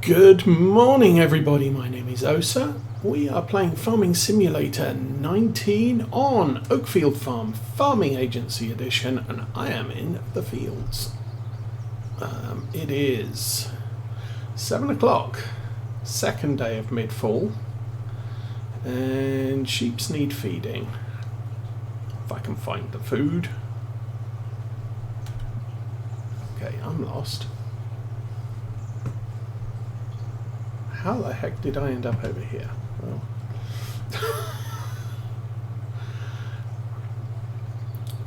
Good morning everybody, my name is Osa. We are playing Farming Simulator 19 on Oakfield Farm, Farming Agency Edition, and I am in the fields. It is 7 o'clock, second day of mid-fall, and sheeps need feeding. If I can find the food. Okay, I'm lost. How the heck did I end up over here? Well,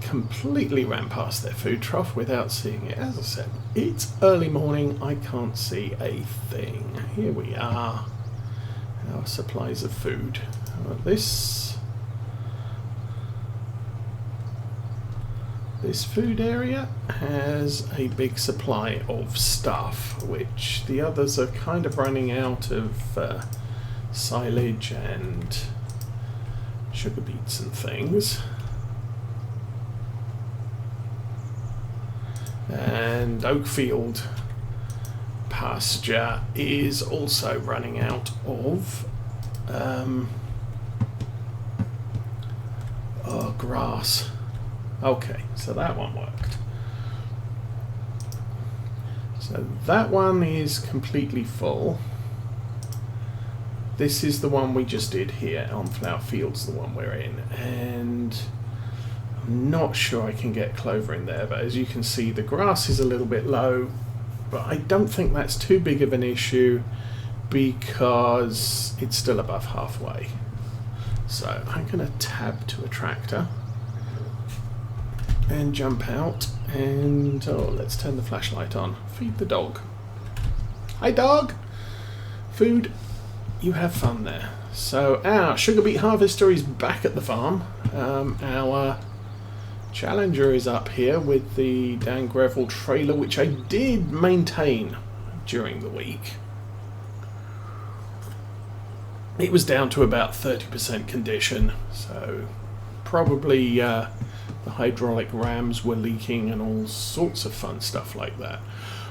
completely ran past their food trough without seeing it. As I said, it's early morning, I can't see a thing. Here we are, our supplies of food. This food area has a big supply of stuff, which the others are kind of running out of silage and sugar beets and things. And Oakfield pasture is also running out of grass. Okay, so that one worked. So that one is completely full. This is the one we just did here on Flower Fields, the one we're in, and I'm not sure I can get clover in there, but as you can see the grass is a little bit low, but I don't think that's too big of an issue because it's still above halfway. So I'm going to tab to a tractor and jump out, and let's turn the flashlight on. Feed the dog. Hi dog! Food. You have fun there. So our sugar beet harvester is back at the farm. Our Challenger is up here with the Dan Gravel trailer, which I did maintain during the week. It was down to about 30% condition, so probably the hydraulic rams were leaking and all sorts of fun stuff like that.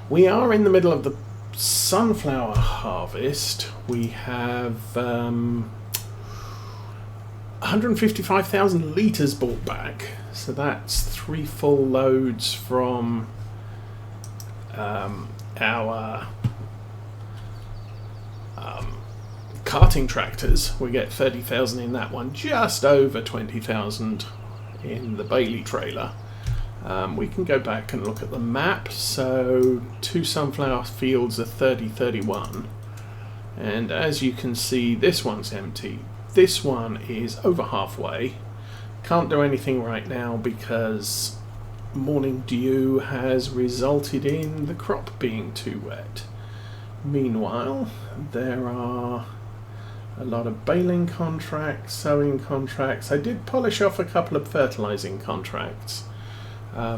We are in the middle of the sunflower harvest. We have 155,000 litres bought back, so that's 3 full loads from our carting tractors. We get 30,000 in that one, just over 20,000 in the Bailey trailer. We can go back and look at the map. So 2 sunflower fields are 30-31, and as you can see this one's empty. This one is over halfway. Can't do anything right now because morning dew has resulted in the crop being too wet. Meanwhile, there are a lot of baling contracts, sowing contracts. I did polish off a couple of fertilizing contracts,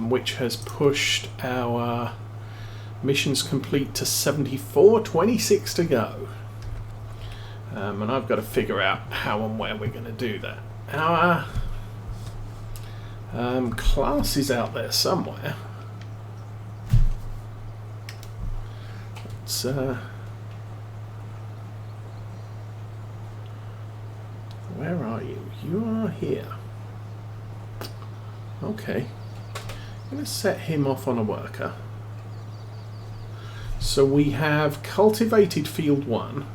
which has pushed our missions complete to 74, 26 to go. And I've got to figure out how and where we're going to do that. Our class is out there somewhere. It's where are you? You are here. Okay. I'm going to set him off on a worker. So we have cultivated field 1.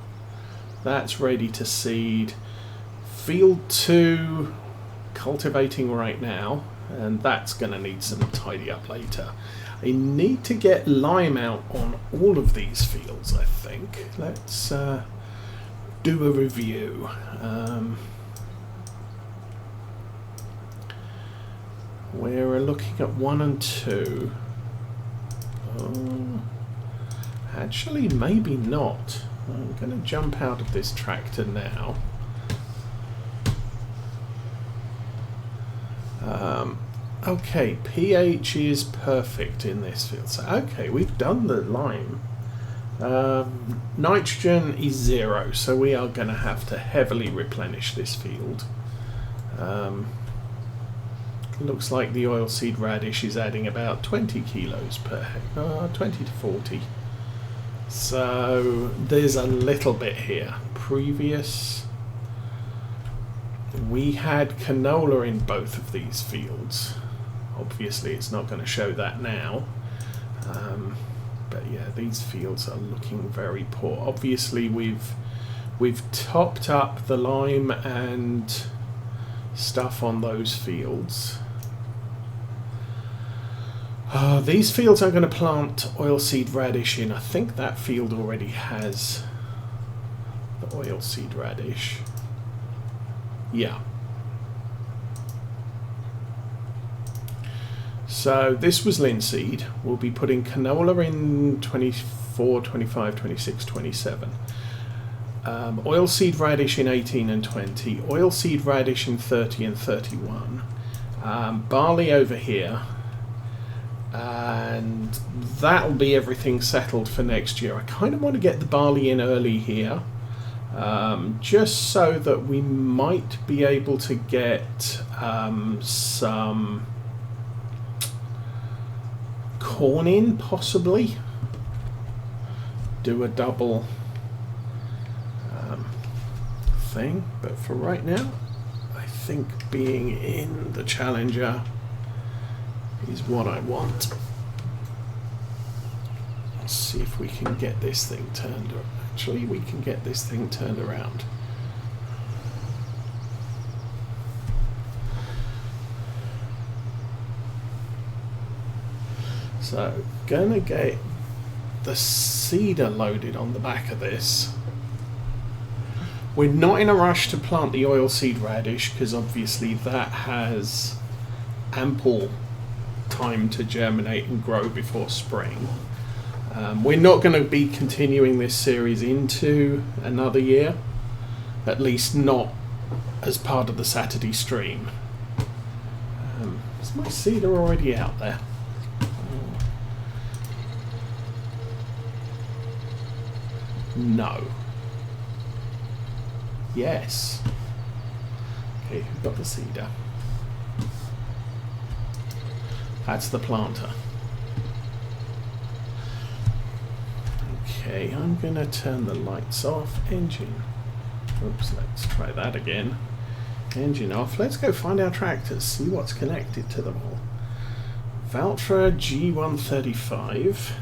That's ready to seed. Field 2 cultivating right now, and that's going to need some tidy up later. I need to get lime out on all of these fields, I think. Let's do a review. We're looking at 1 and 2. Actually, maybe not. I'm going to jump out of this tractor now. Okay, pH is perfect in this field. So, okay, we've done the lime. Nitrogen is 0, so we are going to have to heavily replenish this field. Looks like the oilseed radish is adding about 20 kilos per hectare, 20 to 40. So there's a little bit here. Previous, we had canola in both of these fields. Obviously it's not going to show that now, but yeah, these fields are looking very poor. Obviously we've topped up the lime and stuff on those fields. These fields are going to plant oilseed radish in. I think that field already has the oilseed radish. Yeah. So this was linseed. We'll be putting canola in 24, 25, 26, 27. Oilseed radish in 18 and 20. Oilseed radish in 30 and 31. Barley over here. And that'll be everything settled for next year. I kind of want to get the barley in early here, just so that we might be able to get some corn in, possibly. Do a double thing, but for right now, I think being in the Challenger is what I want. Let's see if we can get this thing turned around. Actually, we can get this thing turned around. So, gonna get the seeder loaded on the back of this. We're not in a rush to plant the oilseed radish because obviously that has ample time to germinate and grow before spring. We're not going to be continuing this series into another year, at least not as part of the Saturday stream. Is my seeder already out there? No. Yes. Okay, we've got the seeder. That's the planter. Okay, I'm going to turn the lights off. Engine. Oops, let's try that again. Engine off. Let's go find our tractors, see what's connected to them all. Valtra G135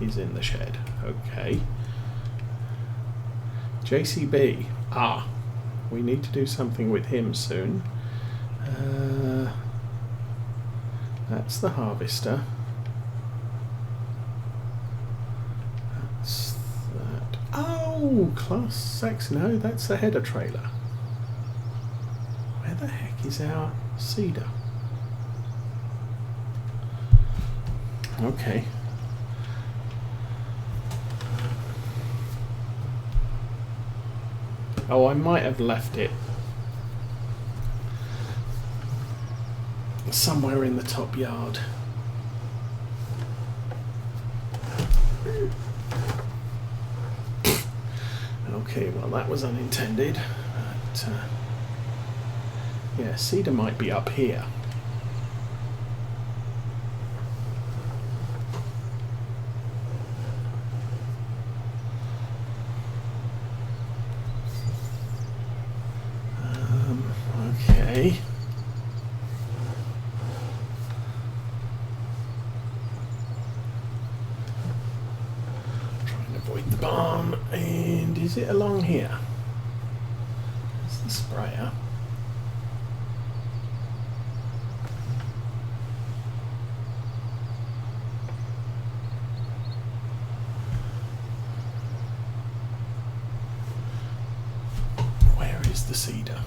is in the shed. Okay. JCB. Ah, we need to do something with him soon. That's the harvester. That's that. Oh, Class 6. No, that's the header trailer. Where the heck is our seeder? Okay. Oh, I might have left it somewhere in the top yard. Okay, well that was unintended. But, yeah, seeder might be up here. Okay. Trying to avoid the barn. And is it along here? That's the sprayer. Where is the seeder?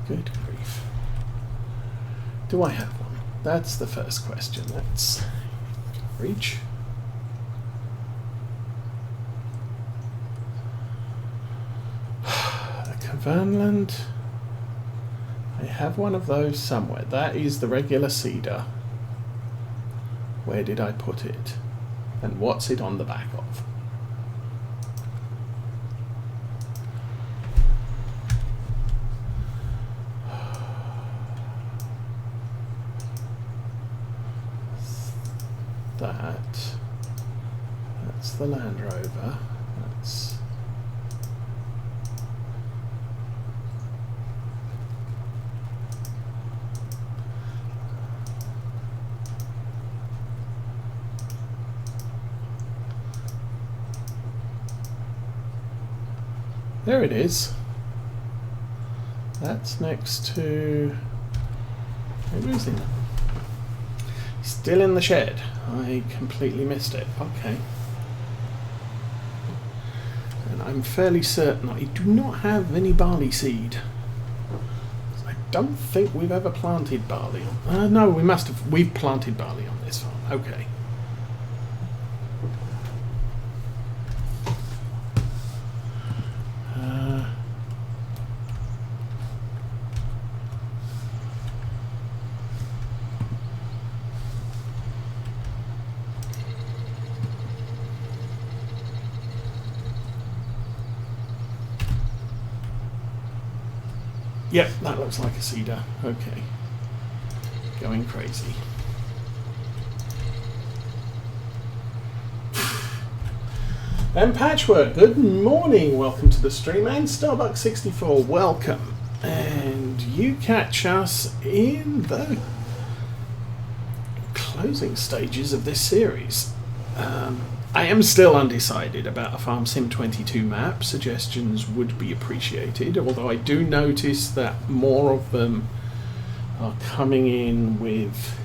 Good grief. Do I have one? That's the first question. Let's reach. A Caverneland. I have one of those somewhere. That is the regular seeder. Where did I put it? And what's it on the back of? the Land Rover. There it is. That's next to... Who is it? Still in the shed. I completely missed it. Okay. And I'm fairly certain I do not have any barley seed. I don't think we've ever planted barley. No, we must have. We've planted barley on this farm. Okay. Yep, that looks like a cedar. Okay. Going crazy. And Patchwork, good morning. Welcome to the stream. And Starbucks64, welcome. And you catch us in the closing stages of this series. I am still undecided about a Farm Sim 22 map. Suggestions would be appreciated, although I do notice that more of them are coming in with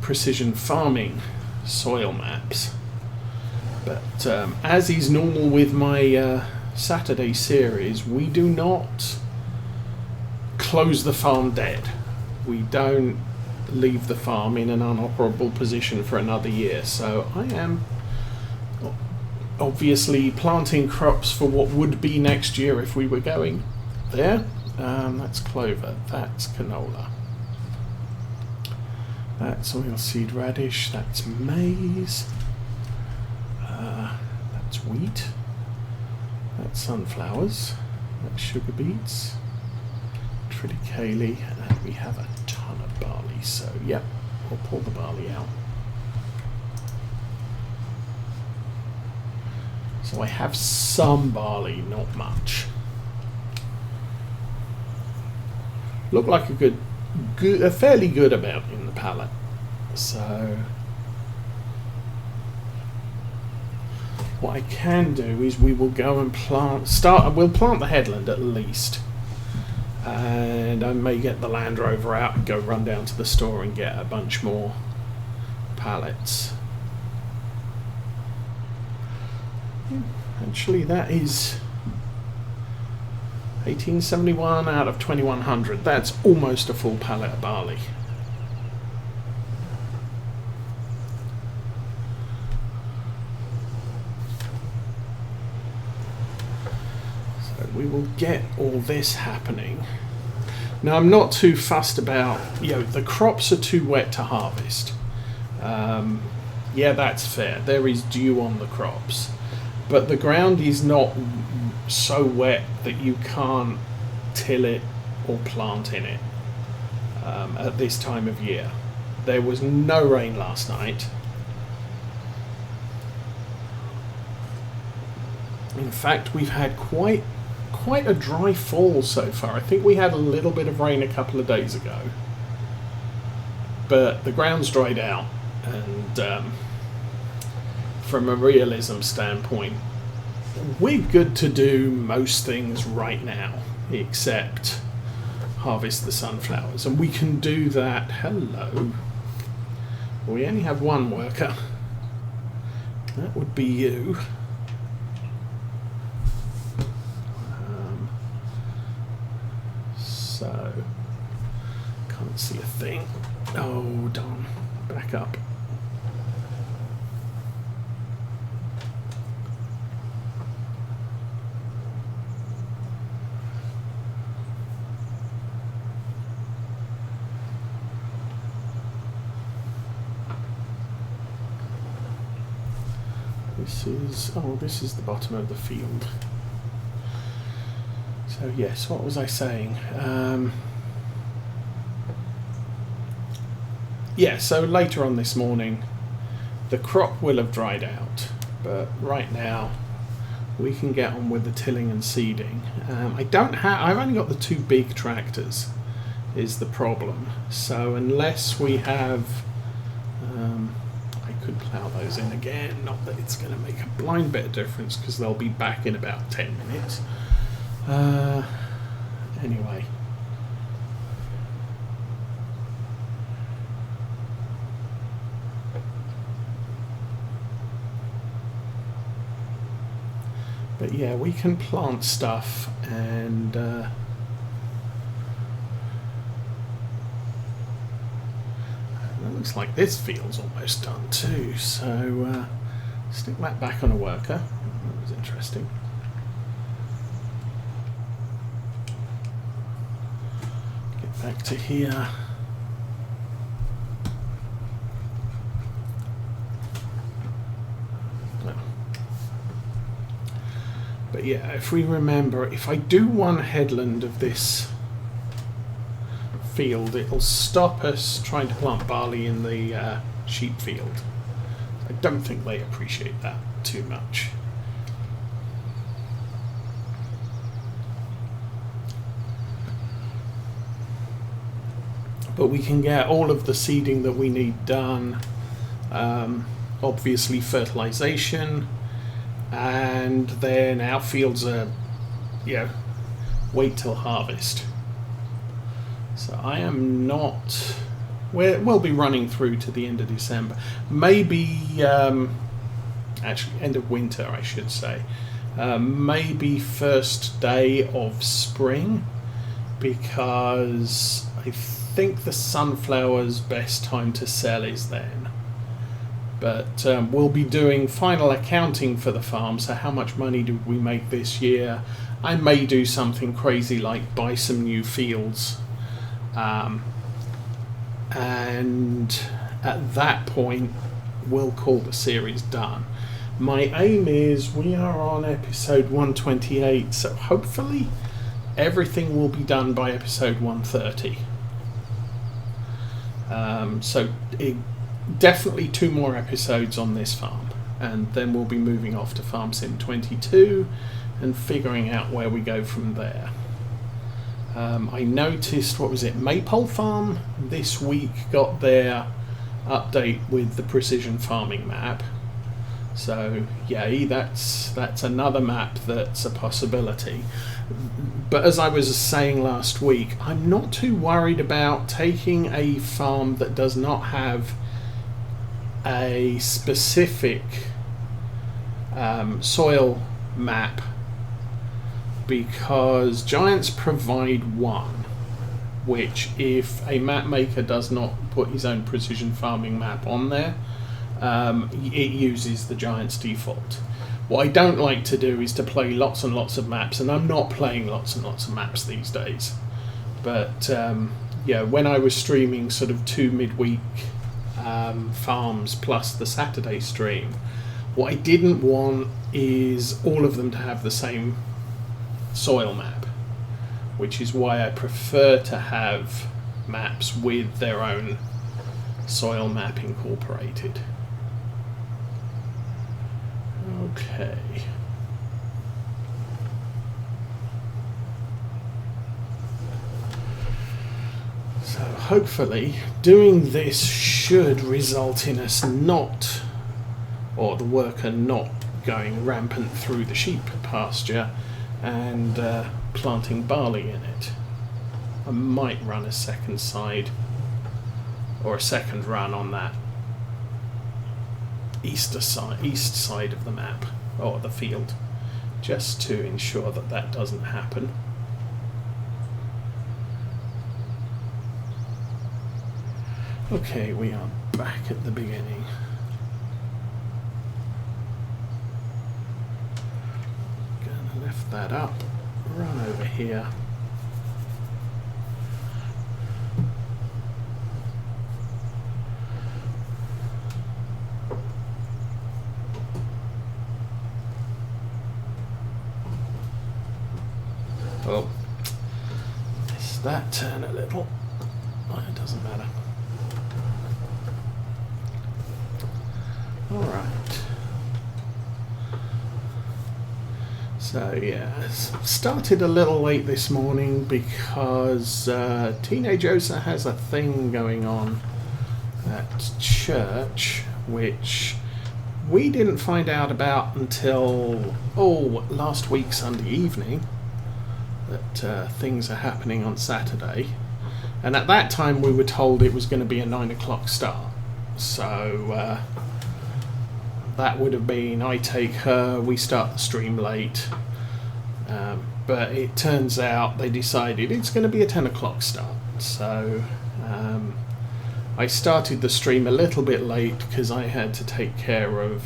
precision farming soil maps. But as is normal with my Saturday series, we do not close the farm dead. We don't leave the farm in an unoperable position for another year. So I am obviously planting crops for what would be next year if we were going there. That's clover, that's canola, that's oilseed radish, that's maize, that's wheat, that's sunflowers, that's sugar beets, triticale, and we have a ton of barley, so yep, we'll pull the barley out. So I have some barley, not much. Look like a fairly good amount in the pallet. So what I can do is we will go and we'll plant the headland at least. And I may get the Land Rover out and go run down to the store and get a bunch more pallets. Actually, that is 1871 out of 2100. That's almost a full pallet of barley. So we will get all this happening. Now, I'm not too fussed about, the crops are too wet to harvest. Yeah, that's fair. There is dew on the crops. But the ground is not so wet that you can't till it or plant in it at this time of year. There was no rain last night. In fact, we've had quite a dry fall so far. I think we had a little bit of rain a couple of days ago. But the ground's dried out, and from a realism standpoint, we're good to do most things right now, except harvest the sunflowers. And we can do that. Hello. We only have one worker. That would be you. So, can't see a thing. Oh, darn. Back up. This is the bottom of the field. So yes, what was I saying? Yeah, so later on this morning, the crop will have dried out. But right now we can get on with the tilling and seeding. I've only got the 2 big tractors is the problem. So unless we have, I could plough those in again, not that it's going to make a blind bit of difference because they'll be back in about 10 minutes. Anyway. But yeah, we can plant stuff, and it looks like this field's almost done too, so stick that back on a worker. That was interesting. Get back to here. But yeah, if we remember, if I do one headland of this field, it'll stop us trying to plant barley in the sheep field. I don't think they appreciate that too much. But we can get all of the seeding that we need done. Obviously fertilization. And then our fields are, wait till harvest. So I am not. We'll be running through to the end of December. Maybe, actually, end of winter, I should say. Maybe first day of spring, because I think the sunflower's best time to sell is then. But we'll be doing final accounting for the farm, so how much money did we make this year? I may do something crazy like buy some new fields. And at that point, we'll call the series done. My aim is we are on episode 128, so hopefully everything will be done by episode 130. Definitely 2 more episodes on this farm, and then we'll be moving off to Farm Sim 22 and figuring out where we go from there. I noticed, Maypole Farm this week got their update with the precision farming map. So yay, that's another map that's a possibility. But as I was saying last week, I'm not too worried about taking a farm that does not have a specific soil map, because Giants provide one, which if a map maker does not put his own precision farming map on there, it uses the Giants default. What I don't like to do is to play lots and lots of maps, and I'm not playing lots and lots of maps these days. But when I was streaming sort of 2 midweek farms plus the Saturday stream, what I didn't want is all of them to have the same soil map, which is why I prefer to have maps with their own soil map incorporated. Okay. So hopefully doing this should result in us not, or the worker not, going rampant through the sheep pasture and planting barley in it. I might run a second side or a second run on that east side of the map or the field, just to ensure that that doesn't happen. Okay, we are back at the beginning. Gonna lift that up, run over here. Oh, missed that turn a little. Oh, it doesn't matter. Alright. So yeah, started a little late this morning because Teenage Osa has a thing going on at church, which we didn't find out about until last week Sunday evening, that things are happening on Saturday, and at that time we were told it was going to be a 9 o'clock start. So that would have been, I take her, we start the stream late, but it turns out they decided it's going to be a 10 o'clock start. So I started the stream a little bit late because I had to take care of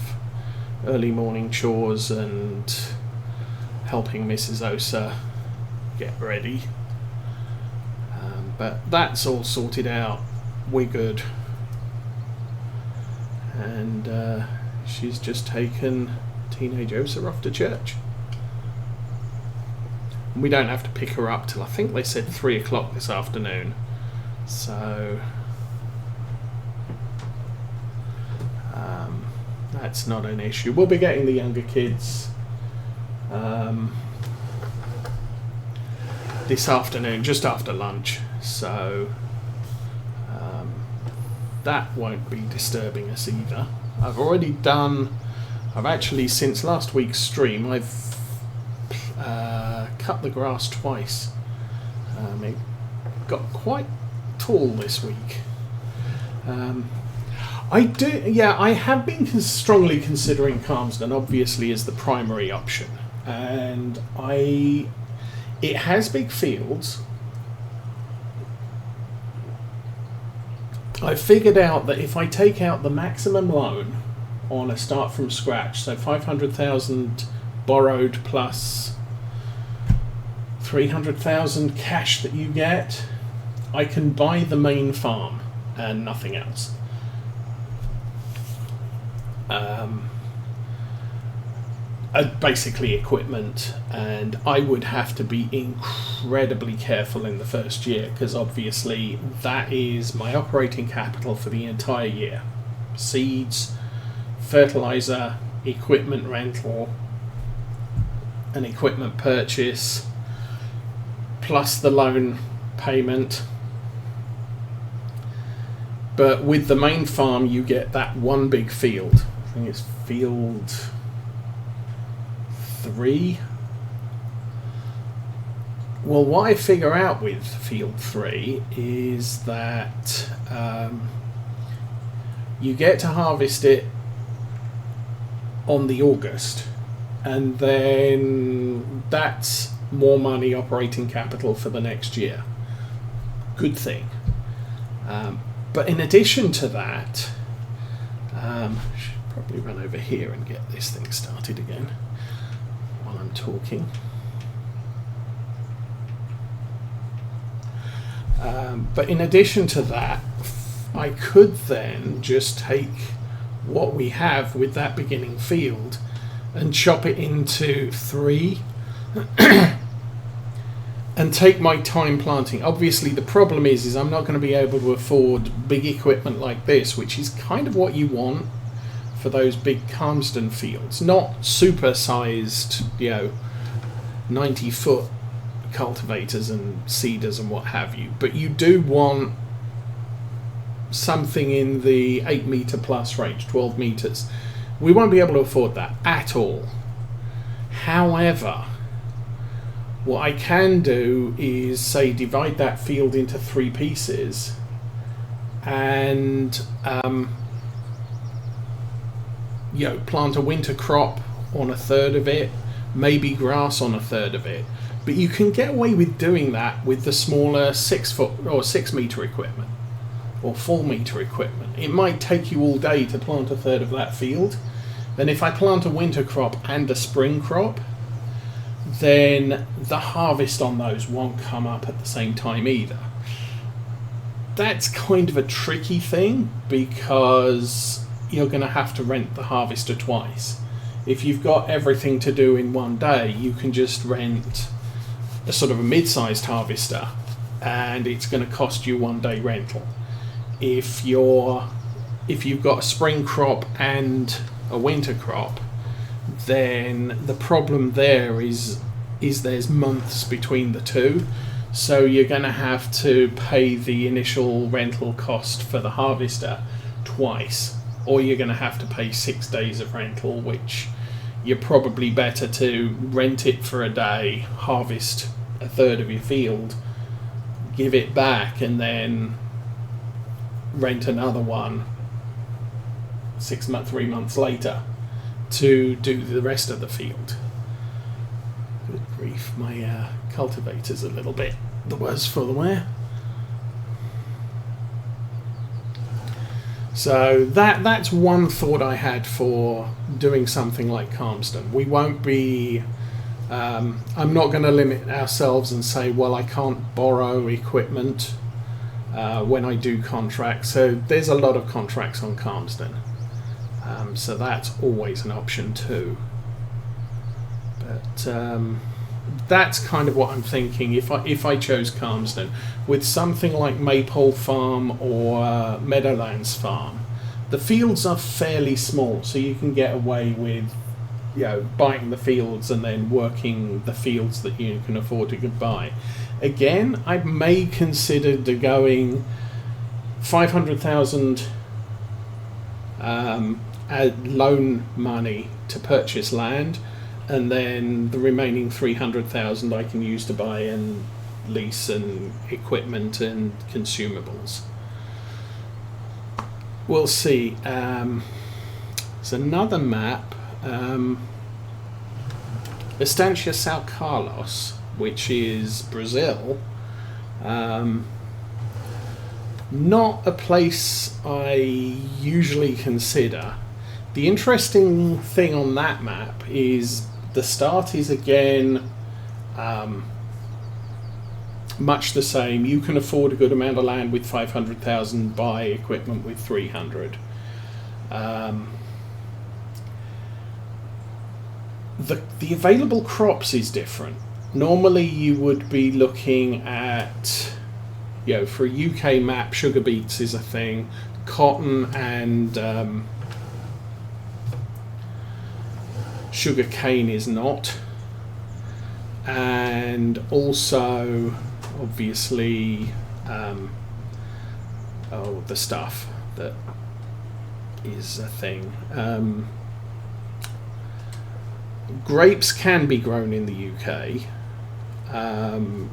early morning chores and helping Mrs. Osa get ready. But that's all sorted out. We're good. And she's just taken Teenage Osa off to church. We don't have to pick her up till I think they said 3 o'clock this afternoon. So that's not an issue. We'll be getting the younger kids this afternoon, just after lunch. So that won't be disturbing us either. I've actually, since last week's stream, I've cut the grass twice. It got quite tall this week. I have been strongly considering Calmsden, obviously, as the primary option. And it has big fields. I figured out that if I take out the maximum loan on a start from scratch, so 500,000 borrowed plus 300,000 cash that you get, I can buy the main farm and nothing else. Basically equipment, and I would have to be incredibly careful in the first year because obviously that is my operating capital for the entire year. Seeds, fertilizer, equipment rental, an equipment purchase, plus the loan payment. But with the main farm you get that one big field. I think it's field 3. Well, what I figure out with field 3 is that you get to harvest it on the August, and then that's more money operating capital for the next year. Good thing. But in addition to that, I should probably run over here and get this thing started again while I'm talking. But in addition to that, I could then just take what we have with that beginning field and chop it into 3 and take my time planting. Obviously the problem is I'm not going to be able to afford big equipment like this, which is kind of what you want for those big Calmsden fields. Not super sized, 90-foot cultivators and seeders and what have you, but you do want something in the 8 metre plus range, 12 metres. We won't be able to afford that at all. However, what I can do is, say, divide that field into 3 pieces and plant a winter crop on a third of it, maybe grass on a third of it. But you can get away with doing that with the smaller 6 foot or 6 metre equipment or 4 metre equipment. It might take you all day to plant a third of that field. And if I plant a winter crop and a spring crop, then the harvest on those won't come up at the same time either. That's kind of a tricky thing because you're going to have to rent the harvester twice. If you've got everything to do in one day, you can just rent a sort of a mid-sized harvester and it's going to cost you 1 day rental. If you've got a spring crop and a winter crop, then the problem there is there's months between the two. So you're going to have to pay the initial rental cost for the harvester twice, or you're going to have to pay 6 days of rental, which you're probably better to rent it for a day, harvest a third of your field, give it back, and then rent another one 3 months later to do the rest of the field. Good grief, my cultivator's a little bit the worse for the wear. So that's one thought I had for doing something like Calmsden. We won't be... I'm not going to limit ourselves and say, well, I can't borrow equipment when I do contracts. So there's a lot of contracts on Calmsden. So that's always an option too. But that's kind of what I'm thinking. If I chose Calmsden, with something like Maypole Farm or Meadowlands Farm, the fields are fairly small, so you can get away with, you know, buying the fields and then working the fields that you can afford to buy. Again, I may consider going 500,000 loan money to purchase land, and then the remaining 300,000 I can use to buy and lease and equipment and consumables. We'll see. There's another map, Estancia São Carlos, which is Brazil. Not a place I usually consider. The interesting thing on that map is the start is again much the same. You can afford a good amount of land with 500,000, buy equipment with 300. The available crops is different. Normally you would be looking at, you know, for a UK map, sugar beets is a thing, cotton and sugar cane is not, and also obviously the stuff that is a thing. Grapes can be grown in the UK,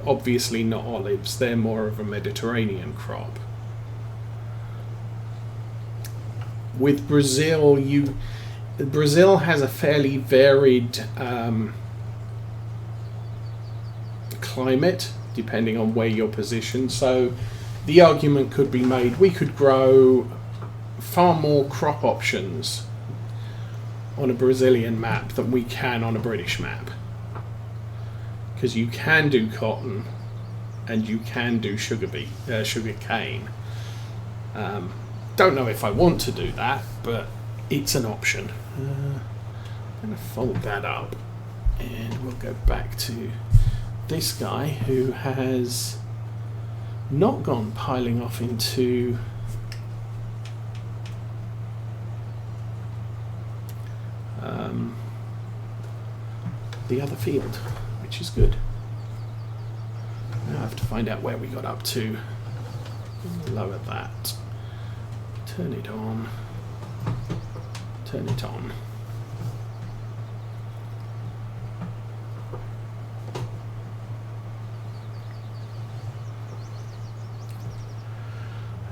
obviously not olives, they're more of a Mediterranean crop. With Brazil, Brazil has a fairly varied climate depending on where you're positioned, so the argument could be made we could grow far more crop options on a Brazilian map than we can on a British map, because you can do cotton and you can do sugar cane. Don't know if I want to do that, but it's an option. I'm going to fold that up and we'll go back to this guy who has not gone piling off into the other field, which is good. Now I have to find out where we got up to. Lower that. Turn it on. Turn it on.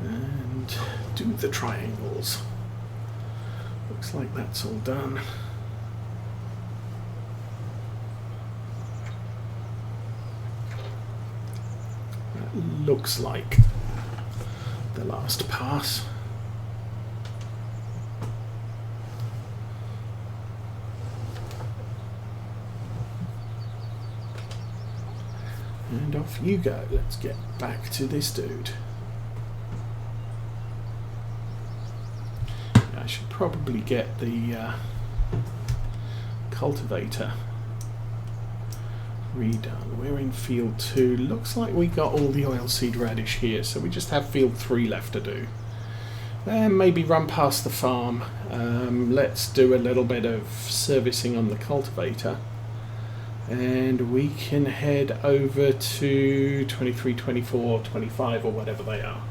And do the triangles. Looks like that's all done. That looks like the last pass. And off you go. Let's get back to this dude. I should probably get the cultivator redone. We're in field 2. Looks like we got all the oilseed radish here, so we just have field 3 left to do. and maybe run past the farm. Let's do a little bit of servicing on the cultivator, and we can head over to 23, 24, 25 or whatever they are.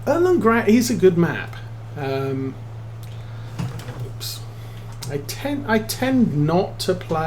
Erlengrad is a good map. Oops. I tend not to play